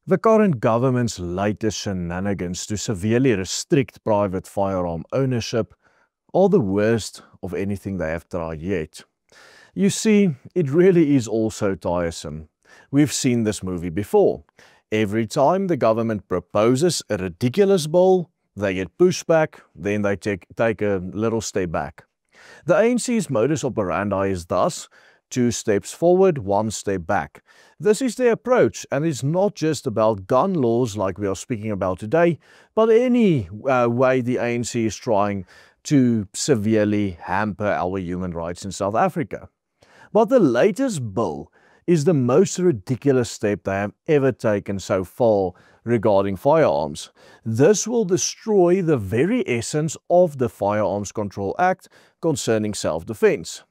The current government's latest shenanigans to severely restrict private firearm ownership are the worst of anything they have tried yet. You see, it really is all so tiresome. We've seen this movie before. Every time the government proposes a ridiculous bill, they get pushback, then they take a little step back. The ANC's modus operandi is thus 2 steps forward, 1 step back. This is their approach, and it's not just about gun laws like we are speaking about today, but any way the ANC is trying to severely hamper our human rights in South Africa. But the latest bill is the most ridiculous step they have ever taken so far regarding firearms. This will destroy the very essence of the Firearms Control Act concerning self-defense.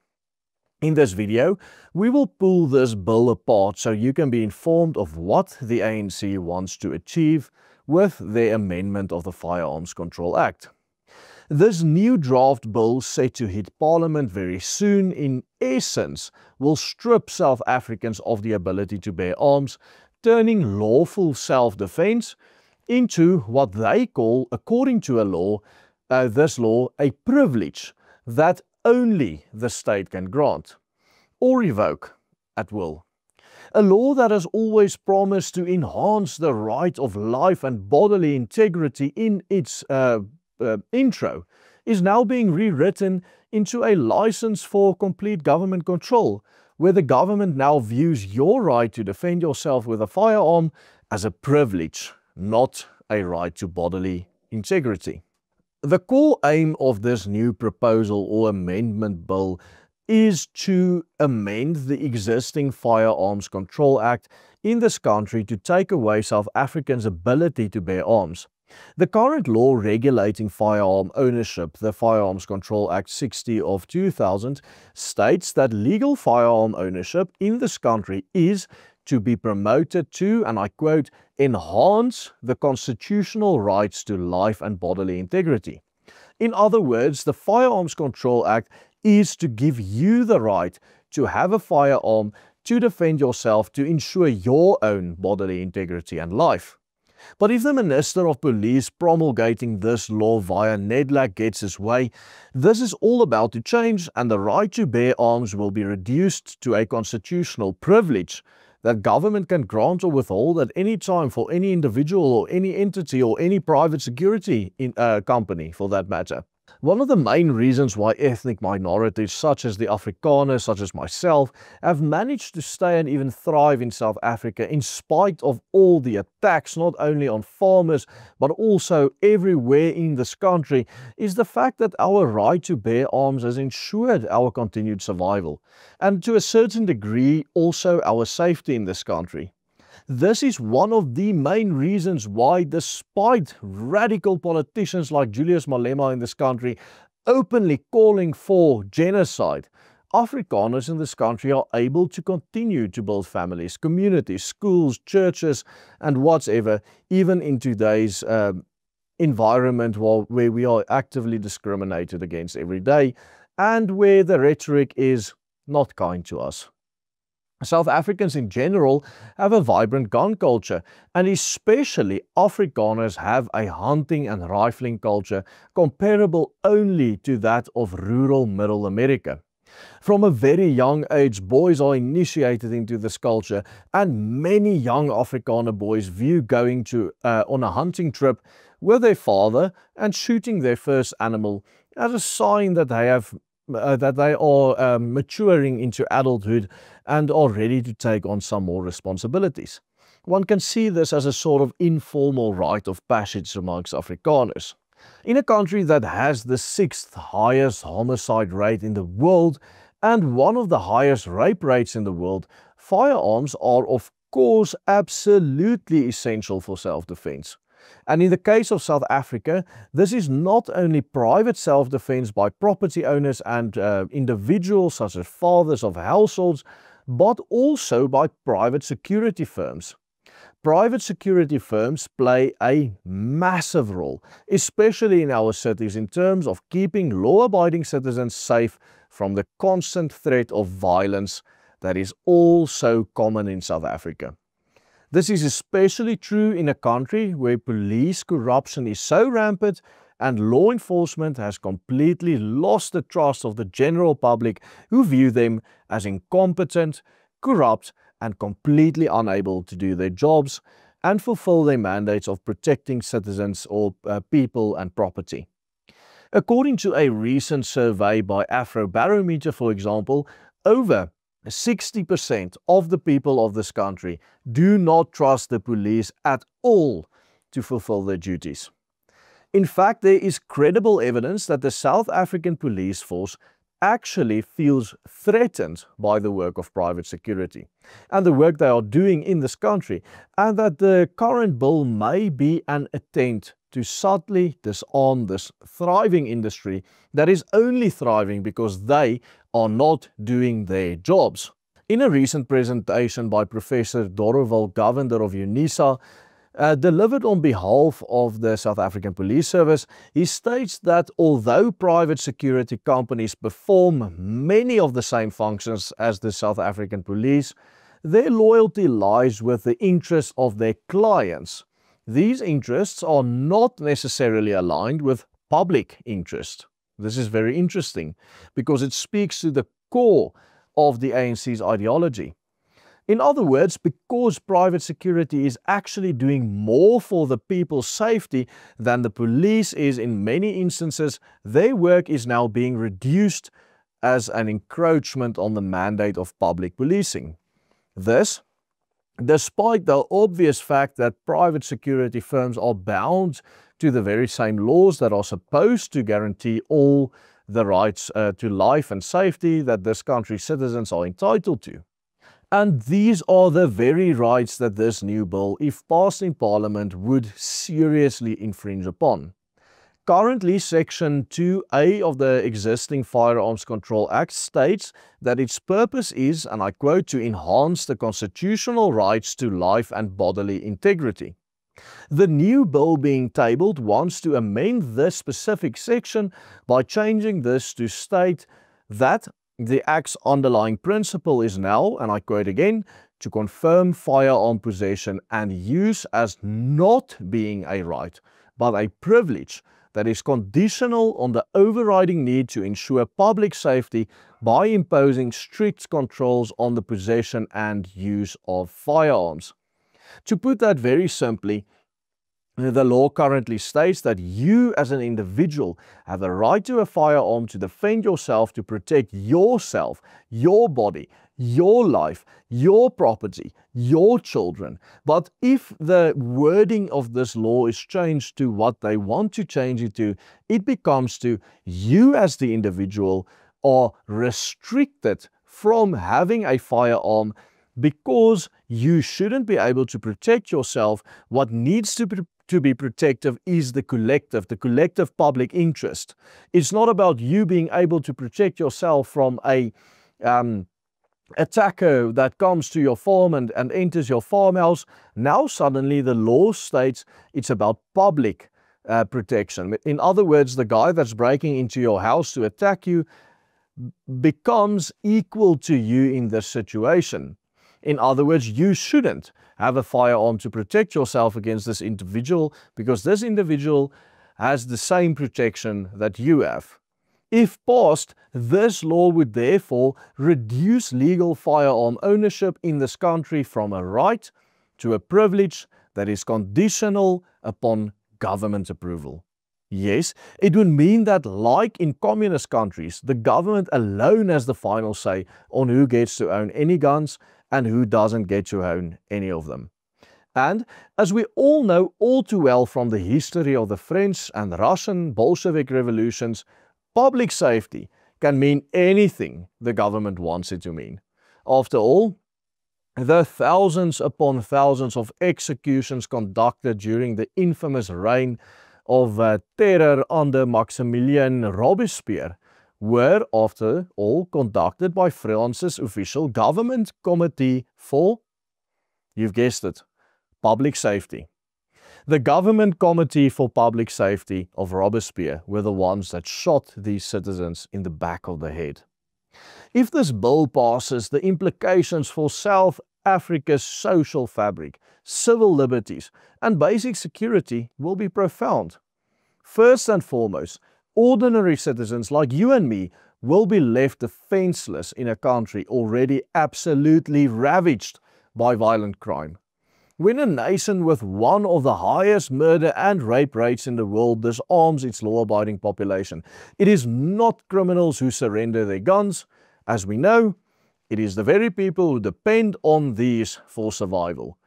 In this video, we will pull this bill apart so you can be informed of what the ANC wants to achieve with their amendment of the Firearms Control Act. This new draft bill, set to hit Parliament very soon, in essence will strip South Africans of the ability to bear arms, turning lawful self-defense into what they call, according to this law, a privilege that only the state can grant or revoke at will. A law that has always promised to enhance the right of life and bodily integrity in its intro is now being rewritten into a license for complete government control, where the government now views your right to defend yourself with a firearm as a privilege, not a right to bodily integrity. The core aim of this new proposal or amendment bill is to amend the existing Firearms Control Act in this country to take away South Africans' ability to bear arms. The current law regulating firearm ownership, the Firearms Control Act 60 of 2000, states that legal firearm ownership in this country is to be promoted to, and I quote, enhance the constitutional rights to life and bodily integrity. In other words, the Firearms Control Act is to give you the right to have a firearm to defend yourself, to ensure your own bodily integrity and life. But if the Minister of Police promulgating this law via NEDLAC gets his way, this is all about to change, and the right to bear arms will be reduced to a constitutional privilege that government can grant or withhold at any time for any individual or any entity or any private security company for that matter. One of the main reasons why ethnic minorities such as the Afrikaners, such as myself, have managed to stay and even thrive in South Africa in spite of all the attacks, not only on farmers, but also everywhere in this country, is the fact that our right to bear arms has ensured our continued survival, and to a certain degree also our safety in this country. This is one of the main reasons why, despite radical politicians like Julius Malema in this country openly calling for genocide, Afrikaners in this country are able to continue to build families, communities, schools, churches, and whatever, even in today's environment where we are actively discriminated against every day and where the rhetoric is not kind to us. South Africans in general have a vibrant gun culture, and especially Afrikaners have a hunting and rifling culture comparable only to that of rural Middle America. From a very young age, boys are initiated into this culture, and many young Afrikaner boys view going on a hunting trip with their father and shooting their first animal as a sign that they are maturing into adulthood and are ready to take on some more responsibilities. One can see this as a sort of informal rite of passage amongst Afrikaners. In a country that has the 6th highest homicide rate in the world and one of the highest rape rates in the world, firearms are of course absolutely essential for self-defense. And in the case of South Africa, this is not only private self-defense by property owners and individuals such as fathers of households, but also by private security firms. Private security firms play a massive role, especially in our cities, in terms of keeping law-abiding citizens safe from the constant threat of violence that is all so common in South Africa. This is especially true in a country where police corruption is so rampant and law enforcement has completely lost the trust of the general public, who view them as incompetent, corrupt, and completely unable to do their jobs and fulfill their mandates of protecting citizens or people and property. According to a recent survey by Afrobarometer, for example, over 60% of the people of this country do not trust the police at all to fulfill their duties. In fact, there is credible evidence that the South African police force actually feels threatened by the work of private security and the work they are doing in this country, and that the current bill may be an attempt to subtly disarm this thriving industry that is only thriving because they are not doing their jobs. In a recent presentation by Professor Dorovel Govender of UNISA, delivered on behalf of the South African Police Service, he states that although private security companies perform many of the same functions as the South African police, their loyalty lies with the interests of their clients. These interests are not necessarily aligned with public interest. This is very interesting because it speaks to the core of the ANC's ideology. In other words, because private security is actually doing more for the people's safety than the police is in many instances, their work is now being reduced as an encroachment on the mandate of public policing. This, despite the obvious fact that private security firms are bound to the very same laws that are supposed to guarantee all the rights to life and safety that this country's citizens are entitled to. And these are the very rights that this new bill, if passed in Parliament, would seriously infringe upon. Currently, Section 2A of the existing Firearms Control Act states that its purpose is, and I quote, to enhance the constitutional rights to life and bodily integrity. The new bill being tabled wants to amend this specific section by changing this to state that the Act's underlying principle is now, and I quote again, to confirm firearm possession and use as not being a right, but a privilege that is conditional on the overriding need to ensure public safety by imposing strict controls on the possession and use of firearms. To put that very simply, the law currently states that you as an individual have a right to a firearm to defend yourself, to protect yourself, your body, your life, your property, your children. But if the wording of this law is changed to what they want to change it to, it becomes to you as the individual are restricted from having a firearm because you shouldn't be able to protect yourself. What needs to be protective is the collective public interest. It's not about you being able to protect yourself from a attacker that comes to your farm and enters your farmhouse. Now suddenly the law states it's about public protection. In other words, the guy that's breaking into your house to attack you becomes equal to you in this situation. In other words, you shouldn't have a firearm to protect yourself against this individual because this individual has the same protection that you have. If passed, this law would therefore reduce legal firearm ownership in this country from a right to a privilege that is conditional upon government approval. Yes, it would mean that, like in communist countries, the government alone has the final say on who gets to own any guns and who doesn't get to own any of them. And as we all know all too well from the history of the French and Russian Bolshevik revolutions, public safety can mean anything the government wants it to mean. After all, the thousands upon thousands of executions conducted during the infamous reign of terror under Maximilien Robespierre were, after all, conducted by France's official government committee for, you've guessed it, public safety. The government committee for public safety of Robespierre were the ones that shot these citizens in the back of the head. If this bill passes, the implications for South Africa's social fabric, civil liberties, and basic security will be profound. First and foremost, ordinary citizens like you and me will be left defenseless in a country already absolutely ravaged by violent crime. When a nation with one of the highest murder and rape rates in the world disarms its law-abiding population, it is not criminals who surrender their guns. As we know, it is the very people who depend on these for survival.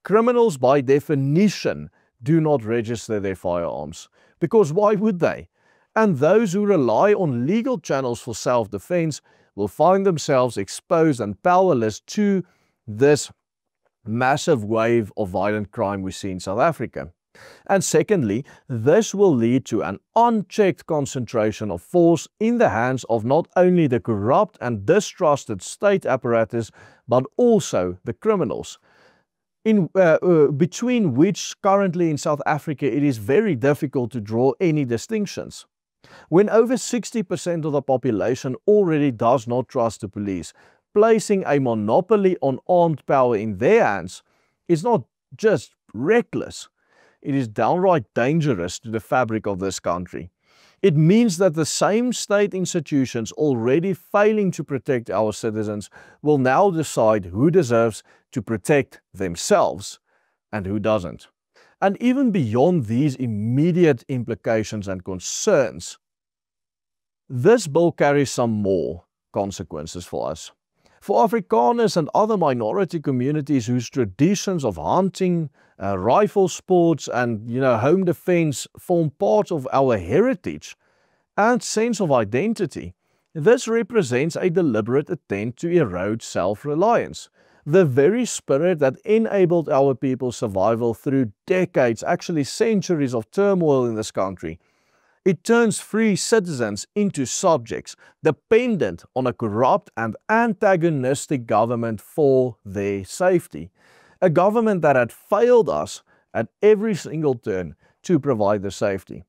Criminals, by definition, do not register their firearms, because why would they? And those who rely on legal channels for self-defense will find themselves exposed and powerless to this massive wave of violent crime we see in South Africa. And secondly, this will lead to an unchecked concentration of force in the hands of not only the corrupt and distrusted state apparatus, but also the criminals, between which currently in South Africa it is very difficult to draw any distinctions. When over 60% of the population already does not trust the police, placing a monopoly on armed power in their hands is not just reckless, it is downright dangerous to the fabric of this country. It means that the same state institutions already failing to protect our citizens will now decide who deserves to protect themselves and who doesn't. And even beyond these immediate implications and concerns, this bill carries some more consequences for us. For Afrikaners and other minority communities whose traditions of hunting, rifle sports and home defense form part of our heritage and sense of identity, this represents a deliberate attempt to erode self-reliance, the very spirit that enabled our people's survival through decades, actually centuries of turmoil in this country. It turns free citizens into subjects, dependent on a corrupt and antagonistic government for their safety. A government that had failed us at every single turn to provide the safety.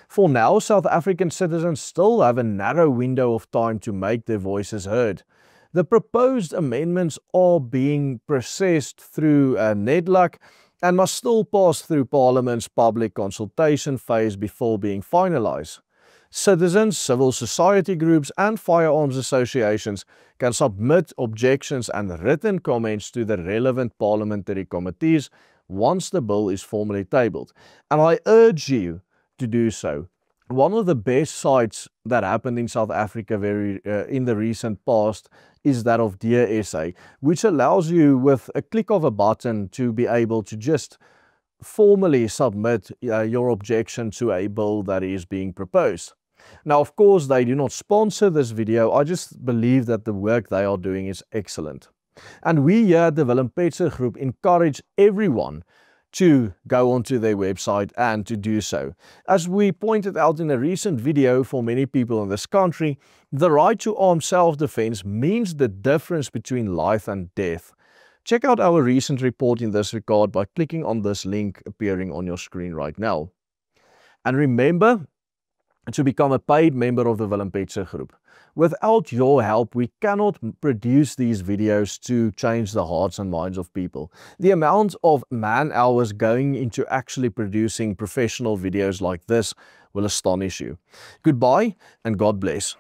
For now, South African citizens still have a narrow window of time to make their voices heard. The proposed amendments are being processed through NEDLAC and must still pass through Parliament's public consultation phase before being finalized. Citizens, civil society groups and firearms associations can submit objections and written comments to the relevant parliamentary committees once the bill is formally tabled. And I urge you to do so. One of the best sites that happened in South Africa in the recent past is that of Dear SA, which allows you with a click of a button to be able to just formally submit your objection to a bill that is being proposed. Now, of course, they do not sponsor this video. I just believe that the work they are doing is excellent. And we here at the Willem Petzer Group encourage everyone to go onto their website and to do so. As we pointed out in a recent video, for many people in this country, the right to armed self-defense means the difference between life and death. Check out our recent report in this regard by clicking on this link appearing on your screen right now. And remember to become a paid member of the Willem Petzer Group. Without your help, we cannot produce these videos to change the hearts and minds of people. The amount of man-hours going into actually producing professional videos like this will astonish you. Goodbye and God bless.